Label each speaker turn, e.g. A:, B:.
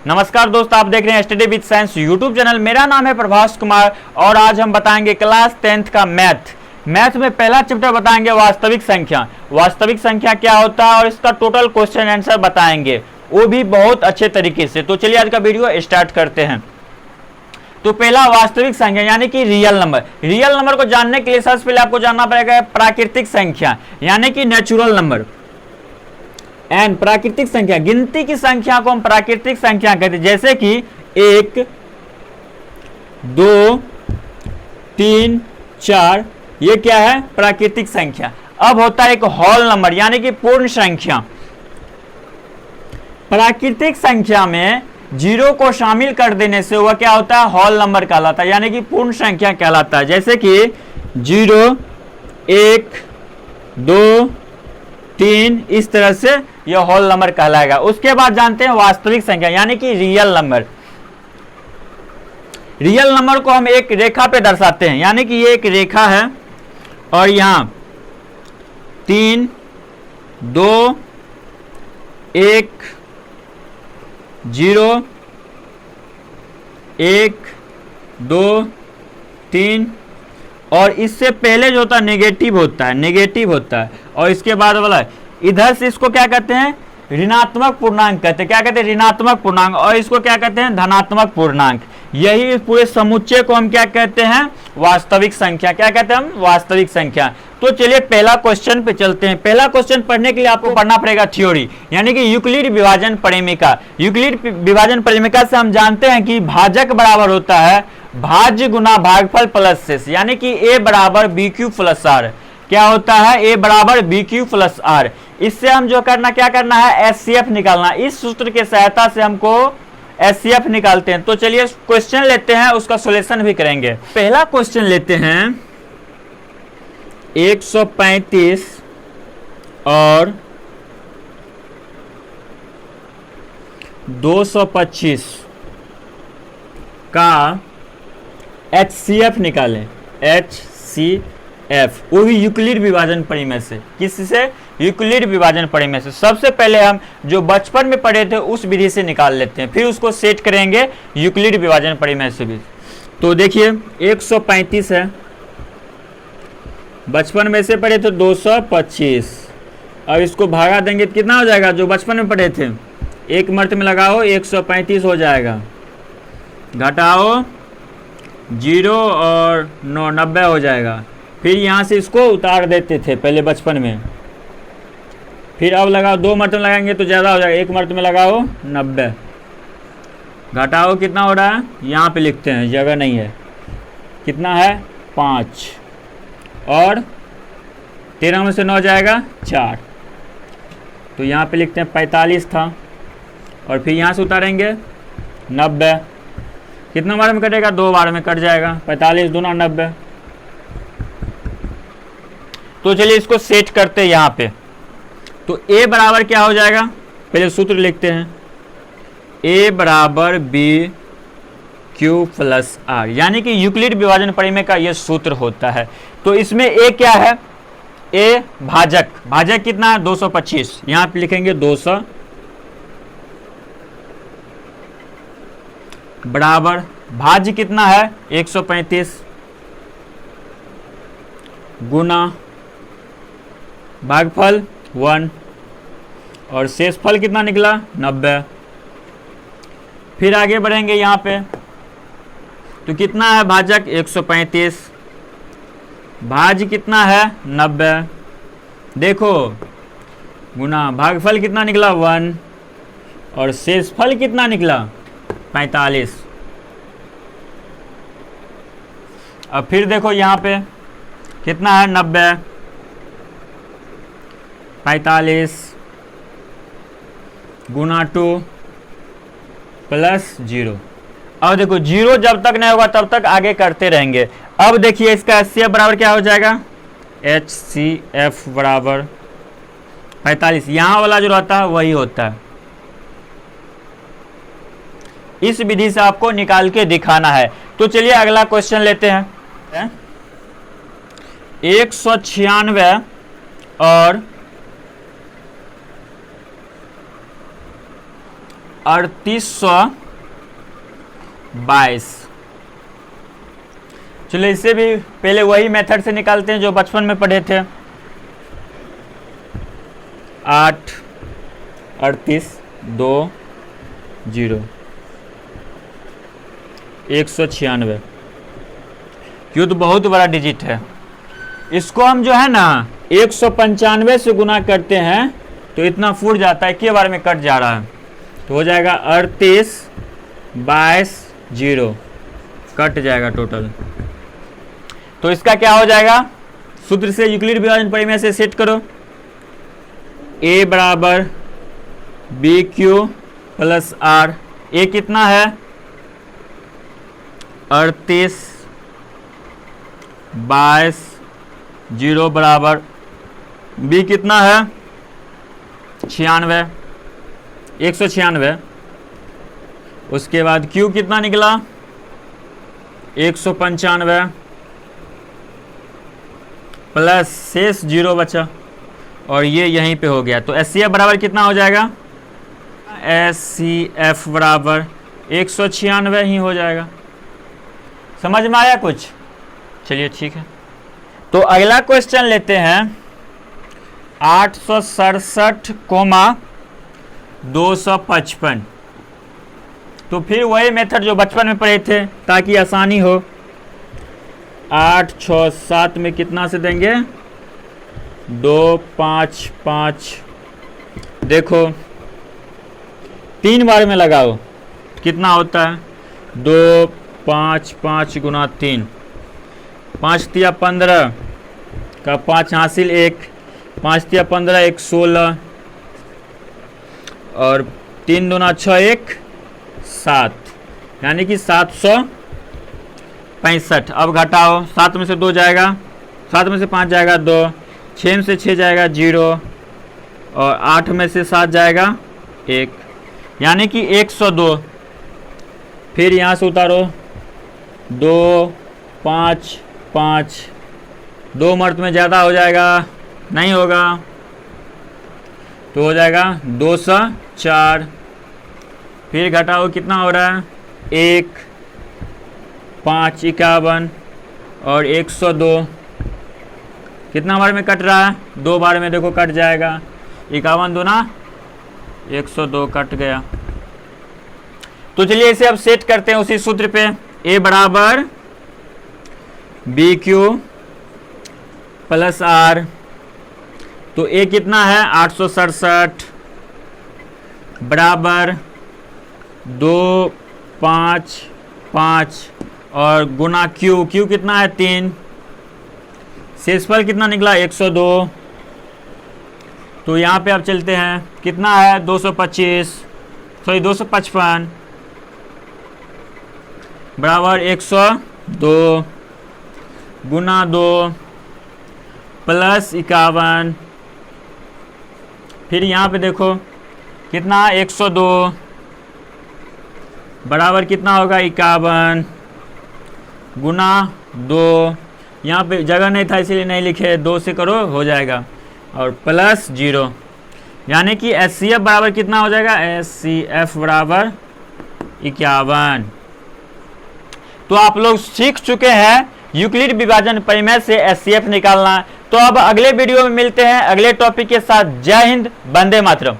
A: नमस्कार दोस्त, आप देख रहे हैं study with science YouTube channel. मेरा नाम है प्रभास कुमार और आज हम बताएंगे क्लास 10th का मैथ में पहला चैप्टर बताएंगे वास्तविक संख्या। वास्तविक संख्या क्या होता है और इसका टोटल क्वेश्चन आंसर बताएंगे, वो भी बहुत अच्छे तरीके से। तो चलिए आज का वीडियो स्टार्ट करते हैं। तो पहला वास्तविक संख्या यानी कि रियल नंबर। रियल नंबर को जानने के लिए सबसे पहले आपको जानना पड़ेगा प्राकृतिक संख्या यानी कि नेचुरल नंबर। एंड प्राकृतिक संख्या, गिनती की संख्या को हम प्राकृतिक संख्या कहते हैं, जैसे कि 1, 2, 3, 4, ये क्या है? प्राकृतिक संख्या। अब होता है एक होल नंबर यानी कि पूर्ण संख्या। प्राकृतिक संख्या में जीरो को शामिल कर देने से वह क्या होता है? होल नंबर कहलाता है यानी कि पूर्ण संख्या कहलाता है। जैसे कि 0, 1, 2, 3, इस तरह से यह होल नंबर कहलाएगा। उसके बाद जानते हैं वास्तविक संख्या यानी कि रियल नंबर। रियल नंबर को हम एक रेखा पे दर्शाते हैं यानी कि ये एक रेखा है और यहां 3, 2, 1, 0, 1, 2, 3 और इससे पहले जो होता है नेगेटिव होता है और इसके बाद वाला इधर से इसको क्या कहते हैं? ऋणात्मक पूर्णांक कहते हैं। क्या कहते हैं? ऋणात्मक पूर्णांक। और इसको क्या कहते हैं? धनात्मक पूर्णांक। यही पूरे समुच्चय को हम क्या कहते हैं? वास्तविक संख्या। क्या कहते हैं हम? वास्तविक संख्या। तो चलिए पहला क्वेश्चन पे चलते हैं। पहला क्वेश्चन पढ़ने के लिए आपको पढ़ना पड़ेगा थ्योरी यानी कि यूक्लिड विभाजन परिमेका। यूक्लिड विभाजन परिमेका से हम जानते हैं कि भाजक बराबर होता है भाज्य गुना भागफल प्लस शेष यानी कि a बराबर बी क्यू प्लस आर। क्या होता है? a बराबर बी क्यू प्लस आर। इससे हम जो क्या करना है? एचसीएफ निकालना। इस सूत्र की सहायता से हमको एचसीएफ निकालते हैं। तो चलिए क्वेश्चन लेते हैं, उसका सॉल्यूशन भी करेंगे। पहला क्वेश्चन लेते हैं 135 और 225 का HCF निकालें। HCF वो भी यूक्लिड विभाजन परिमेय से। किससे? यूक्लिड विभाजन परिमेय से। सबसे पहले हम जो बचपन में पढ़े थे उस विधि से निकाल लेते हैं, फिर उसको सेट करेंगे यूक्लिड विभाजन परिमेय से भी। तो देखिए 135 है, बचपन में से पढ़े थे 225। अब इसको भागा देंगे तो कितना हो जाएगा? जो बचपन में पढ़े थे एक मर्त में लगाओ 135 हो जाएगा, घटाओ 0 और 9, 90 हो जाएगा। फिर यहाँ से इसको उतार देते थे पहले बचपन में। फिर अब लगाओ, 2 मर्त में लगाएंगे तो ज़्यादा हो जाएगा, 1 मर्त में लगाओ 90, घटाओ कितना हो रहा है? यहाँ पे लिखते हैं, जगह नहीं है। कितना है? 5 और 13 में से 9 जाएगा 4, तो यहाँ पे लिखते हैं 45 था। और फिर यहाँ से उतारेंगे 90, कितना बार में कटेगा? 2 बार में कट जाएगा। 45 दूना 90। तो चलिए इसको सेट करते हैं यहाँ पे। तो a बराबर क्या हो जाएगा? पहले सूत्र लिखते हैं, a बराबर बी क्यू प्लस आर यानी कि यूक्लिड विभाजन परिमेय का यह सूत्र होता है। तो इसमें a क्या है? a भाजक कितना है? 225। यहाँ पे लिखेंगे 200 बराबर भाज्य कितना है? 135 गुना भागफल 1 और शेषफल कितना निकला? 90। फिर आगे बढ़ेंगे यहाँ पे, तो कितना है भाजक? 135, भाज्य कितना है? 90। देखो गुना भागफल कितना निकला? 1 और शेषफल कितना निकला? 45। अब फिर देखो यहाँ पे कितना है? 90, 45 गुना 2 प्लस 0। अब देखो 0 जब तक नहीं होगा तब तक आगे करते रहेंगे। अब देखिए इसका HCF बराबर क्या हो जाएगा? HCF बराबर 45। यहाँ वाला जो रहता है वही होता है। इस विधि से आपको निकाल के दिखाना है। तो चलिए अगला क्वेश्चन लेते हैं। 196 और 3822। चलो इससे भी पहले वही मेथड से निकालते हैं जो बचपन में पढ़े थे। 8 38 2 0 196। क्यों तो बहुत बड़ा डिजिट है। इसको हम जो है ना 195 से गुना करते हैं तो इतना फूट जाता है, के बार में कट जा रहा है, तो हो जाएगा 38 22 0 कट जाएगा टोटल। तो इसका क्या हो जाएगा, सूत्र से यूक्लिड विभाजन परिमेय से सेट करो। a बराबर बी क्यू प्लस आर। ए कितना है 38 22 0 बराबर बी कितना है 96 196। उसके बाद क्यू कितना निकला 195 प्लस शेष 0 बचा और ये यहीं पे हो गया। तो SCF बराबर कितना हो जाएगा, SCF बराबर 196 ही हो जाएगा। समझ में आया कुछ? चलिए ठीक है। तो अगला क्वेश्चन लेते हैं 867,255। तो फिर वही मेथड जो बचपन में पढ़े थे ताकि आसानी हो। 8 6 7 में कितना से देंगे 2 5 5। देखो 3 बार में लगाओ कितना होता है 2 5 5 गुना 3 5 तिया 15 का 5 हासिल 1 5 तिया 15 1 16 और 3 दूना 6 1 7 यानी कि 765। अब घटाओ 7 में से 2 जाएगा 7 में से 5 जाएगा 2 6 में से 6 जाएगा 0 और 8 में से 7 जाएगा 1 यानी कि 102। फिर यहाँ से उतारो 2 5 5 2 मर्त में ज़्यादा हो जाएगा नहीं होगा तो हो जाएगा 204। फिर घटाओ कितना हो रहा है 1 5 51 और 102 कितना बार में कट रहा है 2 बार में देखो कट जाएगा 51 दूना 102 कट गया। तो चलिए इसे अब सेट करते हैं उसी सूत्र पे। a बराबर बी क्यू प्लस आर। तो a कितना है 867 बराबर 2 5 5 और गुना क्यू कितना है 3 शेषफल कितना निकला 102। तो यहाँ पे अब चलते हैं कितना है 255 बराबर 102 गुना 2 प्लस 51। फिर यहाँ पे देखो कितना 102 बराबर कितना होगा 51 गुना 2। यहाँ पे जगह नहीं था इसीलिए नहीं लिखे 2 से करो हो जाएगा और प्लस 0 यानी कि SCF बराबर कितना हो जाएगा SCF बराबर 51। तो आप लोग सीख चुके हैं यूक्लिड विभाजन परिमेय से SCF निकालना। तो अब अगले वीडियो में मिलते हैं अगले टॉपिक के साथ। जय हिंद, वंदे मातरम।